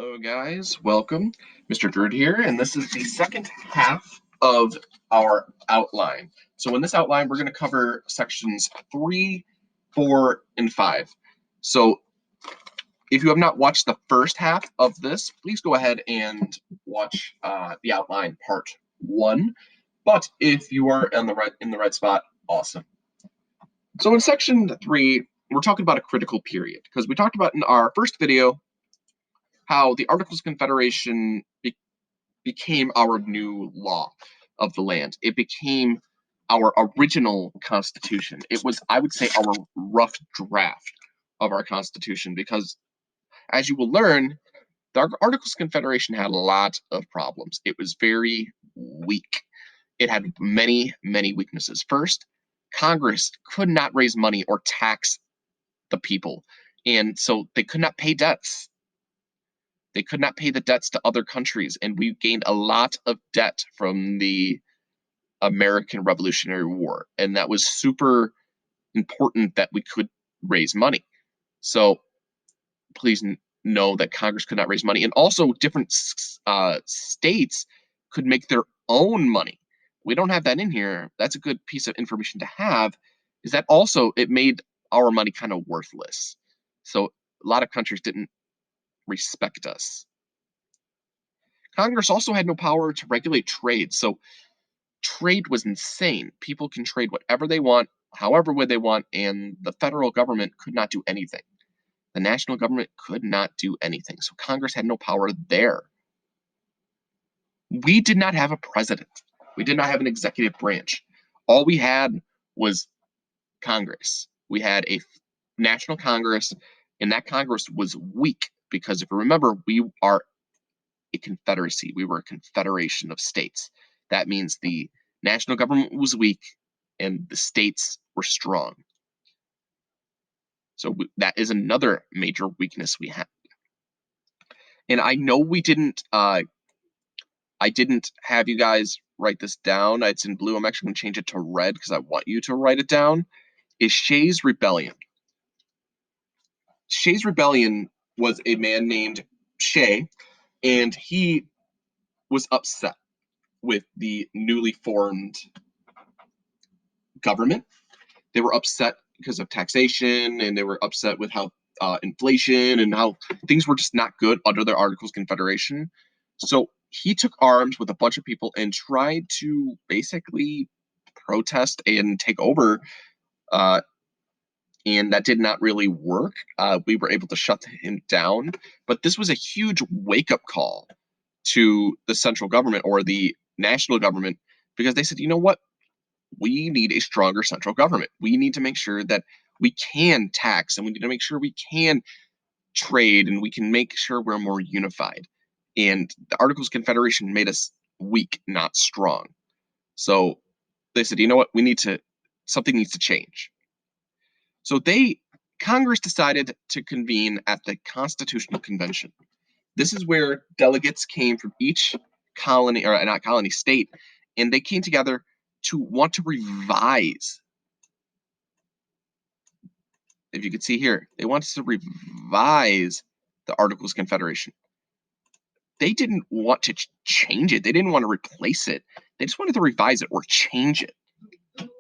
Hello guys, welcome. Mr. Druid here, and this is the second half of our outline. So in this outline, we're going to cover sections 3, 4, and 5. So if you have not watched the first half of this, please go ahead and watch the outline part 1. But if you are in the right spot, awesome. So in section 3, we're talking about a critical period, because we talked about in our first video how the Articles of Confederation became our new law of the land. It became our original Constitution. It was, I would say, our rough draft of our Constitution, because as you will learn, the Articles of Confederation had a lot of problems. It was very weak. It had many, many weaknesses. First, Congress could not raise money or tax the people, and so they could not pay debts. They could not pay the debts to other countries, and we gained a lot of debt from the American Revolutionary War, and that was super important that we could raise money. So please know that Congress could not raise money, and also different states could make their own money. We don't have that in here. That's a good piece of information to have, is that also it made our money kind of worthless. So a lot of countries didn't respect us. Congress also had no power to regulate trade, so trade was insane. People can trade whatever they want, however way they want, and the federal government could not do anything. The national government could not do anything, so Congress had no power there. We did not have a president. We did not have an executive branch. All we had was Congress. We had a national Congress, and that Congress was weak because, if you remember, we are a confederacy. We were a confederation of states. That means the national government was weak and the states were strong. So that is another major weakness we had. And I know we didn't, I didn't have you guys write this down. It's in blue. I'm actually going to change it to red because I want you to write it down. Is Shays' Rebellion. Shays' Rebellion was a man named Shay, and he was upset with the newly formed government. They were upset because of taxation, and they were upset with how inflation and how things were just not good under their Articles of Confederation. So he took arms with a bunch of people and tried to basically protest and take over, and that did not really work. We were able to shut him down, but this was a huge wake-up call to the central government or the national government, because they said, you know what? We need a stronger central government. We need to make sure that we can tax, and we need to make sure we can trade, and we can make sure we're more unified. And the Articles of Confederation made us weak, not strong. So they said, you know what? Something needs to change. So Congress decided to convene at the Constitutional Convention. This is where delegates came from each colony, or not colony, state, and they came together to want to revise. If you could see here, they wanted to revise the Articles of Confederation. They didn't want to change it. They didn't want to replace it. They just wanted to revise it or change it.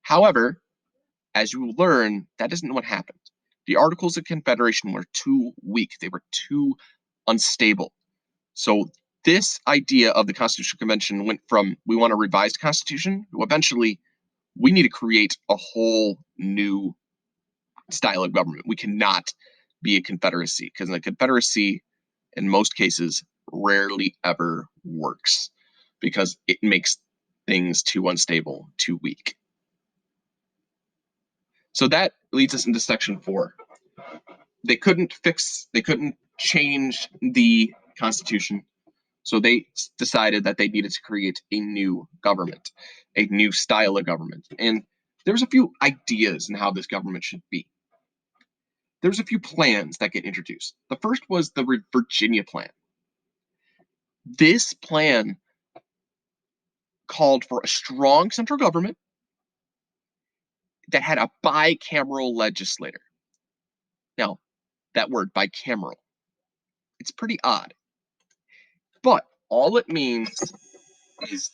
However, as you learn, that isn't what happened. The Articles of Confederation were too weak. They were too unstable. So this idea of the Constitutional Convention went from, we want a revised Constitution, to eventually we need to create a whole new style of government. We cannot be a confederacy, because a confederacy, in most cases, rarely ever works because it makes things too unstable, too weak. So that leads us into section 4. They couldn't change the Constitution, so they decided that they needed to create a new government, a new style of government. And there's a few ideas in how this government should be. There's a few plans that get introduced. The first was the Virginia Plan. This plan called for a strong central government that had a bicameral legislature. Now, that word, bicameral, It's pretty odd. But all it means is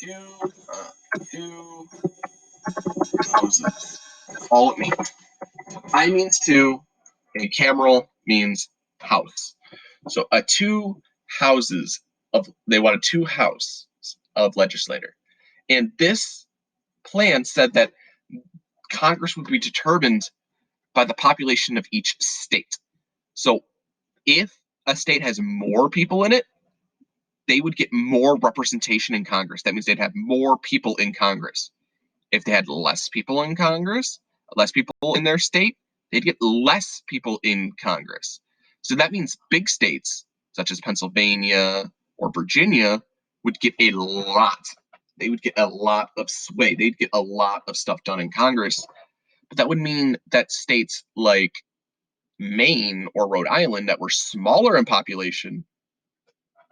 two houses. All it means. I means two, and cameral means house. So two houses they wanted two house of legislator. And this plan said that Congress would be determined by the population of each state. So if a state has more people in it, they would get more representation in Congress. That means they'd have more people in Congress. If they had less people in Congress, less people in their state, they'd get less people in Congress. So that means big states, such as Pennsylvania or Virginia, would get a lot. They would get a lot of sway. They'd get a lot of stuff done in Congress. But that would mean that states like Maine or Rhode Island that were smaller in population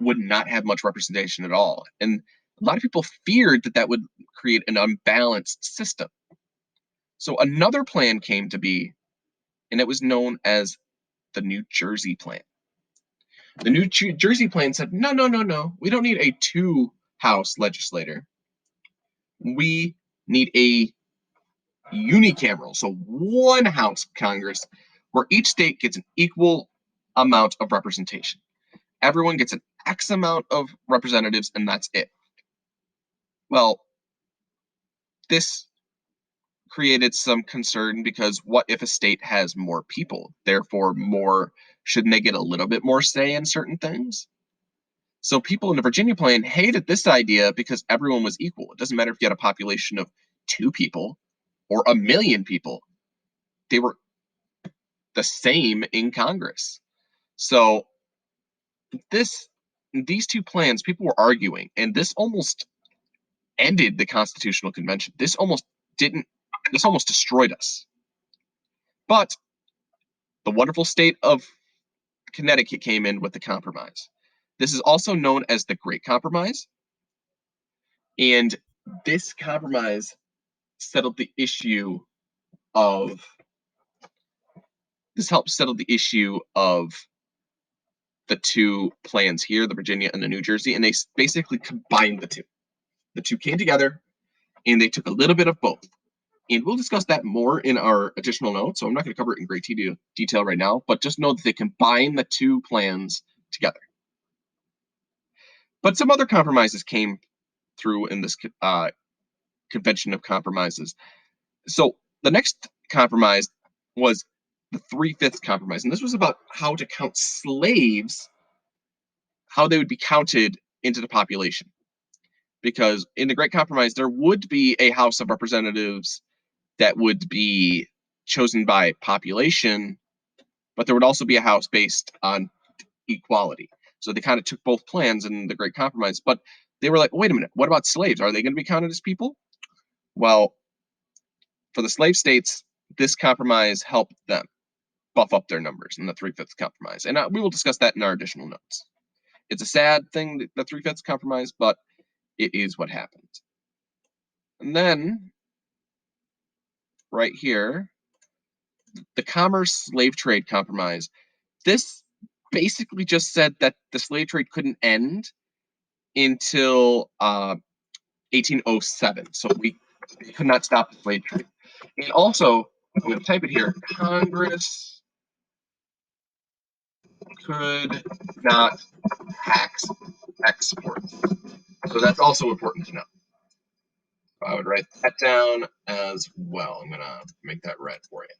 would not have much representation at all. And a lot of people feared that that would create an unbalanced system. So another plan came to be, and it was known as the New Jersey Plan. The New Jersey Plan said, no, no, no, no, we don't need a two-house legislator. We need a unicameral, so one house Congress, where each state gets an equal amount of representation. Everyone gets an X amount of representatives, and that's it. Well, this created some concern because what if a state has more people? Therefore, shouldn't they get a little bit more say in certain things? So people in the Virginia Plan hated this idea because everyone was equal. It doesn't matter if you had a population of 2 people or 1 million people. They were the same in Congress. So these two plans, people were arguing, and this almost ended the Constitutional Convention. This almost destroyed us. But the wonderful state of Connecticut came in with the compromise. This is also known as the Great Compromise. And this compromise settled the issue of helped settle the issue of the two plans here, the Virginia and the New Jersey, and they basically combined the two. The two came together and they took a little bit of both. And we'll discuss that more in our additional notes. So I'm not going to cover it in great detail right now, but just know that they combine the two plans together. But some other compromises came through in this convention of compromises. So the next compromise was the 3/5 compromise. And this was about how to count slaves, how they would be counted into the population. Because in the Great Compromise, there would be a House of Representatives that would be chosen by population, but there would also be a House based on equality. So they kind of took both plans in the Great Compromise, but they were like, wait a minute, what about slaves? Are they going to be counted as people? Well, for the slave states, this compromise helped them buff up their numbers in the 3/5 compromise. And we will discuss that in our additional notes. It's a sad thing, the 3/5 compromise, but it is what happened. And then, right here, the Commerce Slave Trade Compromise. This basically just said that the slave trade couldn't end until 1807. So we could not stop the slave trade. And also, I'm going to type it here, Congress could not tax exports. So that's also important to know. I would write that down as well. I'm going to make that red for you.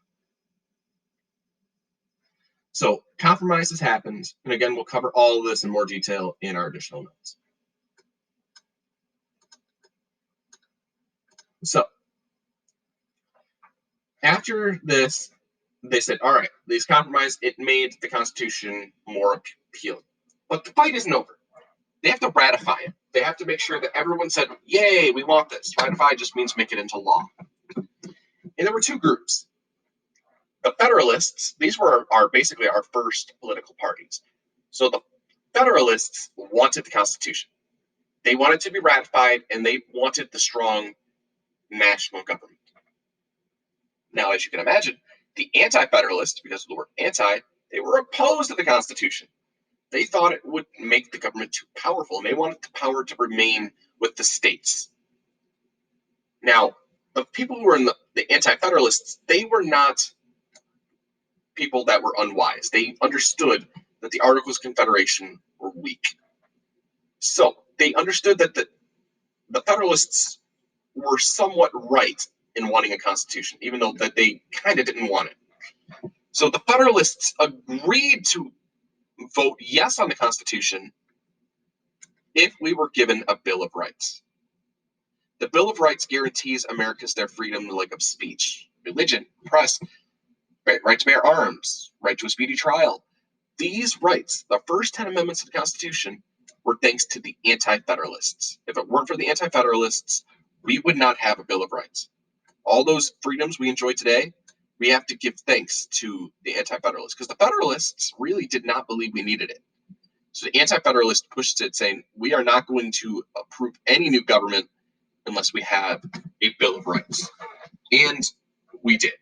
So compromises happened, and again, we'll cover all of this in more detail in our additional notes. So after this, they said, all right, these compromises, it made the Constitution more appealing. But the fight isn't over. They have to ratify it. They have to make sure that everyone said, yay, we want this. Ratify just means make it into law. And there were two groups. The Federalists, these were basically our first political parties. So the Federalists wanted the Constitution. They wanted to be ratified, and they wanted the strong national government. Now, as you can imagine, the anti-Federalists, because of the word anti, they were opposed to the Constitution. They thought it would make the government too powerful, and they wanted the power to remain with the states. Now, the people who were in the Anti-Federalists, they were not people that were unwise. They understood that the Articles of Confederation were weak. So they understood that the Federalists were somewhat right in wanting a constitution, even though that they kind of didn't want it. So the Federalists agreed to vote yes on the Constitution if we were given a Bill of Rights. The Bill of Rights guarantees Americans their freedom like of speech, religion, press, right to bear arms, right to a speedy trial. These rights, the first 10 amendments of the Constitution, were thanks to the Anti-Federalists. If it weren't for the Anti-Federalists, we would not have a Bill of Rights. All those freedoms we enjoy today, we have to give thanks to the Anti-Federalists, because the Federalists really did not believe we needed it. So the Anti-Federalists pushed it, saying, we are not going to approve any new government unless we have a Bill of Rights. And we did.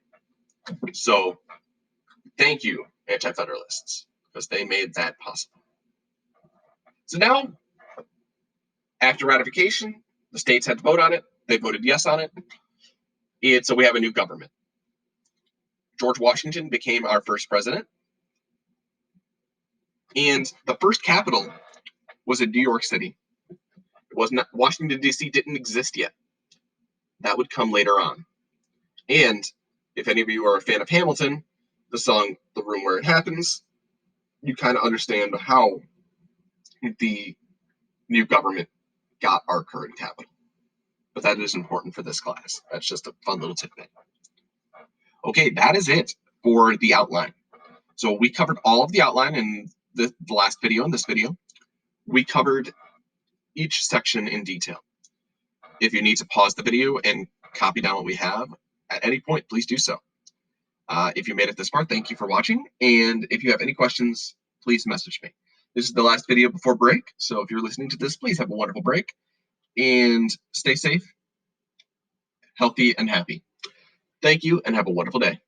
So thank you, Anti-Federalists, because they made that possible. So now, after ratification, the states had to vote on it. They voted yes on it. And so we have a new government. George Washington became our first president. And the first capital was in New York City. It was not, Washington, D.C. didn't exist yet. That would come later on. And if any of you are a fan of Hamilton, the song The Room Where It Happens, you kind of understand how the new government got our current capital. But that is important for this class. That's just a fun little tidbit. Okay, that is it for the outline. So we covered all of the outline in the last video and this video. We covered each section in detail. If you need to pause the video and copy down what we have at any point, please do so. If you made it this far, thank you for watching. And if you have any questions, please message me. This is the last video before break. So if you're listening to this, please have a wonderful break and stay safe, healthy, and happy. Thank you and have a wonderful day.